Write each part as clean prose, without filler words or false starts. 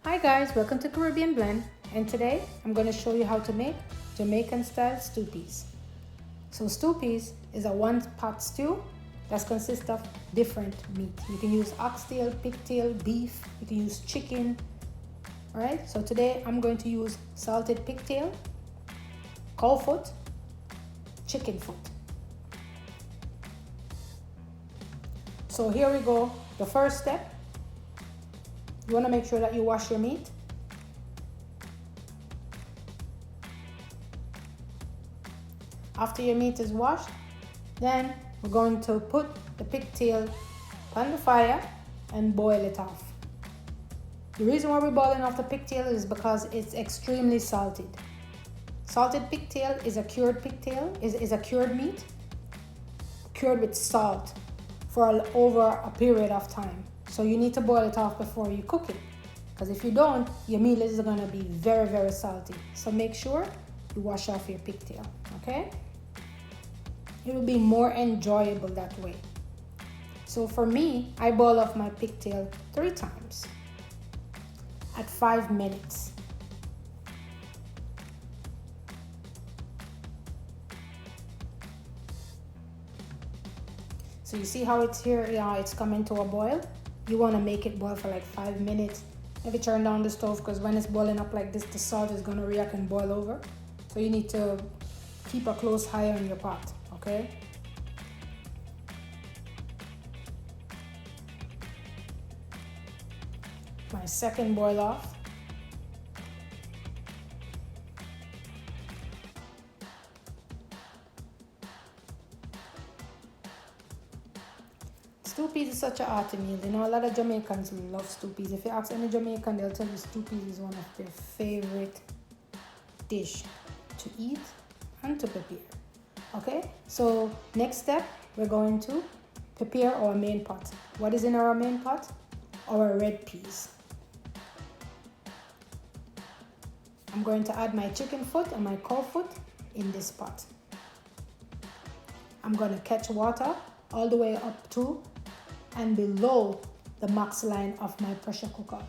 Hi guys, welcome to Caribbean Blend, and today I'm going to show you how to make Jamaican style stew peas. So stew peas is a one pot stew that consists of different meat. You can use oxtail, pigtail, beef, you can use chicken. Alright, so today I'm going to use salted pigtail, cow foot, chicken foot. So here we go. The first step, you want to make sure that you wash your meat. After your meat is washed, then we're going to put the pigtail on the fire and boil it off. The reason why we're boiling off the pigtail is because it's extremely salted. Salted pigtail is a cured pigtail, is a cured meat, cured with salt for over a period of time. So you need to boil it off before you cook it, because if you don't, your meal is going to be very, very salty. So make sure you wash off your pigtail, okay? It will be more enjoyable that way. So for me, I boil off my pigtail 3 times at 5 minutes. So you see how it's here, it's coming to a boil. You want to make it boil for like 5 minutes. Maybe turn down the stove, because when it's boiling up like this, the salt is going to react and boil over. So you need to keep a close eye on your pot, okay? My second boil off. Stew peas is such a hearty meal. You know, a lot of Jamaicans love stew peas. If you ask any Jamaican, they'll tell you stew peas is one of their favorite dish to eat and to prepare. Okay, so next step, we're going to prepare our main pot. What is in our main pot? Our red peas. I'm going to add my chicken foot and my cow foot in this pot. I'm going to catch water all the way up to and below the max line of my pressure cooker.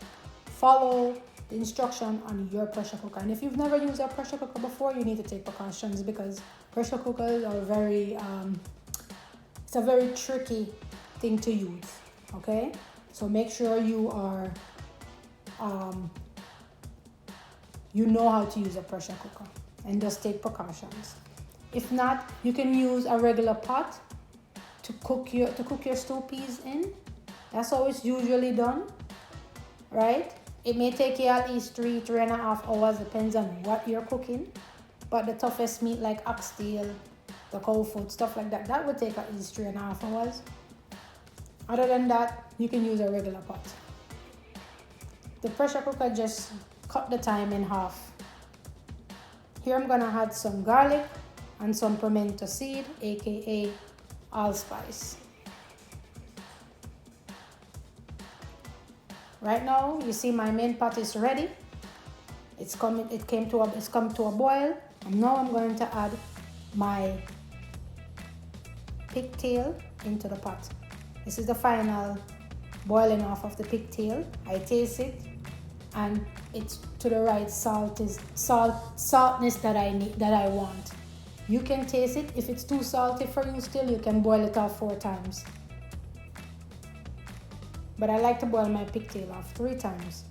Follow the instruction on your pressure cooker. And if you've never used a pressure cooker before, you need to take precautions, because pressure cookers are it's a very tricky thing to use, okay? So make sure you are, you know how to use a pressure cooker, and just take precautions. If not, you can use a regular pot to cook your stew peas in. That's how it's usually done, right? It may take you at least 3.5 hours, depends on what you're cooking. But the toughest meat like oxtail, the cow foot, stuff like that, that would take at least 3.5 hours. Other than that, you can use a regular pot. The pressure cooker just cut the time in half. Here I'm gonna add some garlic and some pimento seed, aka allspice. Right now, you see my main pot is ready. It's come to a boil, and now I'm going to add my pigtail into the pot. This is the final boiling off of the pigtail. I taste it, and it's to the right saltness that I want. You can taste it. If it's too salty for you still, you can boil it off 4 times. But I like to boil my pigtail off 3 times.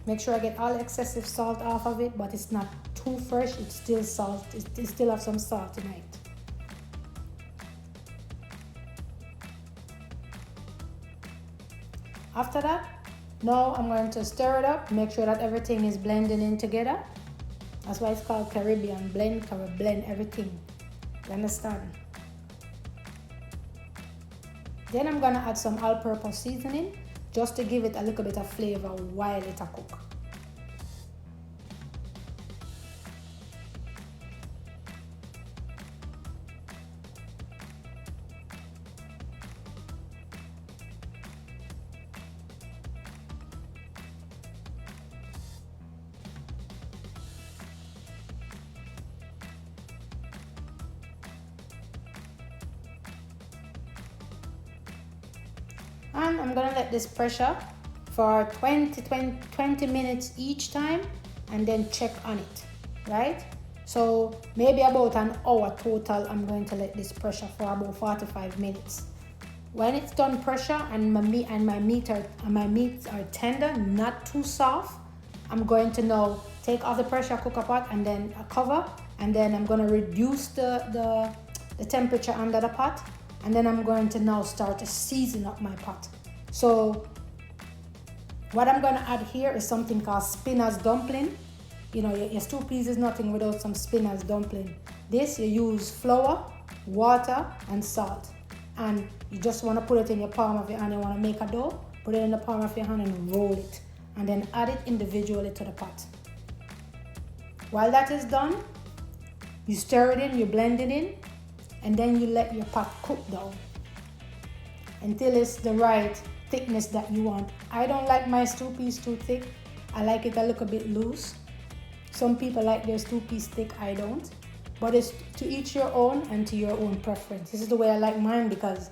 Make sure I get all excessive salt off of it, but it's not too fresh. It's still salt. It still have some salt in it. After that, now I'm going to stir it up. Make sure that everything is blending in together. That's why it's called Caribbean Blend, because we blend everything. You understand? Then I'm gonna add some all-purpose seasoning, just to give it a little bit of flavor while it cooks. And I'm gonna let this pressure for 20 minutes each time, and then check on it, right? So maybe about an hour total. I'm going to let this pressure for about 45 minutes. When it's done pressure and my meats are tender, not too soft, I'm going to now take off the pressure cooker pot and then a cover, and then I'm going to reduce the temperature under the pot, and then I'm going to now start to season up my pot. So what I'm going to add here is something called spinner's dumpling. You know, your stew peas is nothing without some spinner's dumpling. This, you use flour, water, and salt. And you just want to put it in your palm of your hand. You want to make a dough, put it in the palm of your hand and roll it. And then add it individually to the pot. While that is done, you stir it in, you blend it in, and then you let your pot cook down until it's the right thickness that you want. I don't like my stew peas too thick. I like it a little bit loose. Some people like their stew peas thick, I don't. But it's to each your own and to your own preference. This is the way I like mine because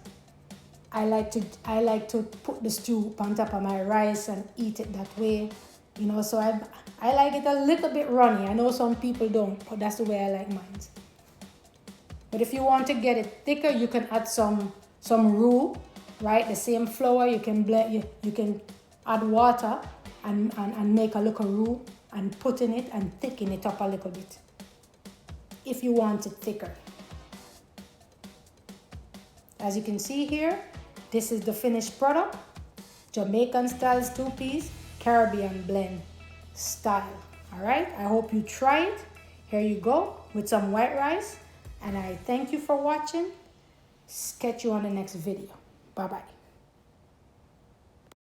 I like to put the stew on top of my rice and eat it that way. You know, so I like it a little bit runny. I know some people don't, but that's the way I like mine. But if you want to get it thicker, you can add some roux, right? The same flour, you can blend, you can add water and make a little roux and put in it and thicken it up a little bit if you want it thicker. As you can see here, this is the finished product. Jamaican style stew peas, Caribbean blend style. All right, I hope you try it. Here you go with some white rice. And I thank you for watching. Catch you on the next video. Bye-bye.